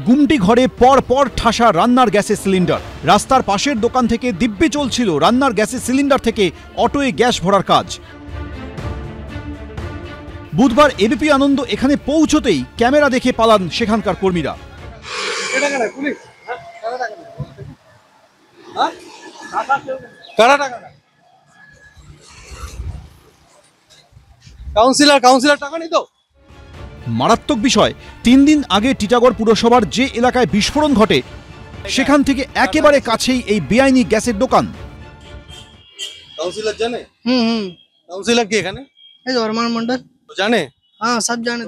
গুমটি ঘরে পর পর ঠাসা রান্নার গ্যাসের সিলিন্ডার। রাস্তার পাশের দোকান থেকে দিব্যি চলছিল রান্নার গ্যাসের সিলিন্ডার থেকে অটোয়ে গ্যাস ভরার কাজ। বুধবার এবিপি আনন্দ এখানে পৌঁছতেই ক্যামেরা দেখে পালান সেখানকার কর্মীরা। মারাত্মক বিষয়, 3 দিন আগে টিটাগড় পুরসভার যে এলাকায় বিস্ফোরণ ঘটে সেখান থেকে একেবারে কাছেই এই বেআইনি গ্যাসের দোকান। কাউন্সিলর জানে? কাউন্সিলর কি এখানে? এই অরমান মন্ডল জানে? হ্যাঁ, সব জানে।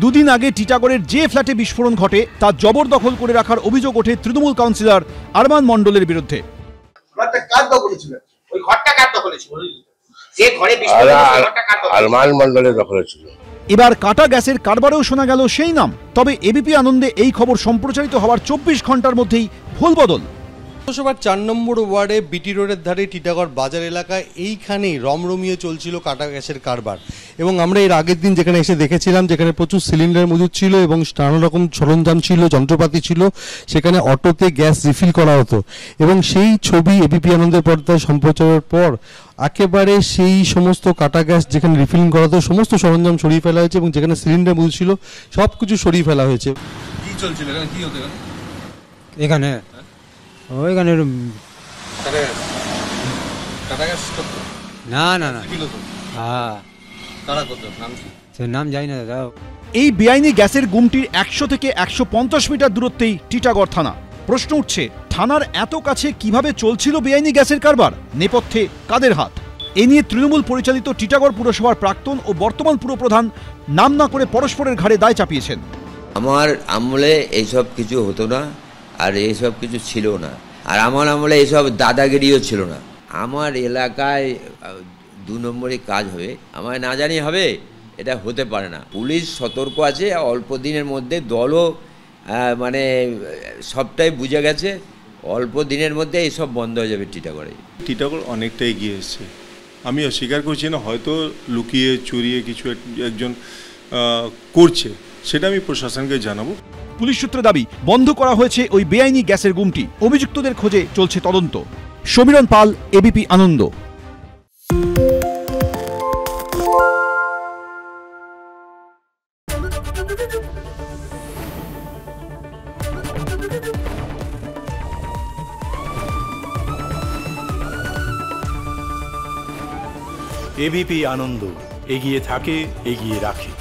2 দিন আগে টিটাগড়ের যে ফ্ল্যাটে বিস্ফোরণ ঘটে তা জবরদখল করে রাখার অভিযোগ ওঠে তৃণমূল কাউন্সিলর আরমান মন্ডলের বিরুদ্ধে। আরমান মন্ডলের দখলে ছিল। এবার কাটা গ্যাসের কারবারেও শোনা গেল সেই নাম। তবে এবিপি আনন্দে এই খবর সম্প্রচারিত হওয়ার 24 ঘন্টার মধ্যেই ভুল বদল। পৌরসভার 4 নম্বর ওয়ার্ডে বিটি রোডের ধারে টিটাগড় বাজার এলাকায় এইখানেই রমরমিয়ে চলছিল কাটা গ্যাসের কারবার। এবং আমরা এর আগের দিন যেখানে এসে দেখেছিলাম, যেখানে প্রচুর সিলিন্ডার মজুদ ছিল এবং নানা রকম সরঞ্জাম ছিল, যন্ত্রপাতি ছিল, সেখানে অটোতে গ্যাস রিফিল করা হতো। এবং সেই ছবি এবিপি আনন্দের পর্দায় সম্প্রচারের পর একেবারে সেই সমস্ত কাটা গ্যাস যেখানে রিফিলিং করা হতো সমস্ত সরঞ্জাম সরিয়ে ফেলা হয়েছে এবং যেখানে সিলিন্ডার মজুদ ছিল সব কিছু সরিয়ে ফেলা হয়েছে। কি চলছিল এখানে? কি হতো এখানে? ওইখানে না না না, হ্যাঁ, নাম জানি না দাদা। এই বেআইনি গ্যাসের গুমটির 100 থেকে 150 মিটার দূরত্বেই টিটাগড় থানা। প্রশ্ন উঠছে, থানার এত কাছে কিভাবে চলছিল বেআইনি গ্যাসের কারবার? নেপথ্যে কাদের হাত? এ নিয়ে তৃণমূল পরিচালিত টিটাগড় পুরসভার প্রাক্তন ও বর্তমান পুরপ্রধান নাম না করে পরস্পরের ঘাড়ে দায় চাপিয়েছেন। আমার আমলে এইসব কিছু হতো না, আর এইসব কিছু ছিল না, আর আমার আমলে এইসব দাদাগিরিও ছিল না। আমার এলাকায় 2 নম্বরই কাজ হবে, আমার না জানি হবে, এটা হতে পারে না। পুলিশ সতর্ক আছে, অল্প দিনের মধ্যে দলও মানে সবটাই বুঝে গেছে, অল্প দিনের মধ্যে এইসব বন্ধ হয়ে যাবে টিটাগড়ে। টিটাগড় অনেকটা এগিয়ে এসছে, আমি অস্বীকার করছি না, হয়তো লুকিয়ে চুরিয়ে কিছু একজন করছে, সেটা আমি প্রশাসনকে জানাবো। পুলিশ সূত্রে দাবি, বন্ধ করা হয়েছে ওই বেআইনি গ্যাসের গুমটি। অভিযুক্তদের খোঁজে চলছে তদন্ত। সমীরণ পাল, এবিপি আনন্দ। এবিপি আনন্দ, এগিয়ে থাকে, এগিয়ে রাখে।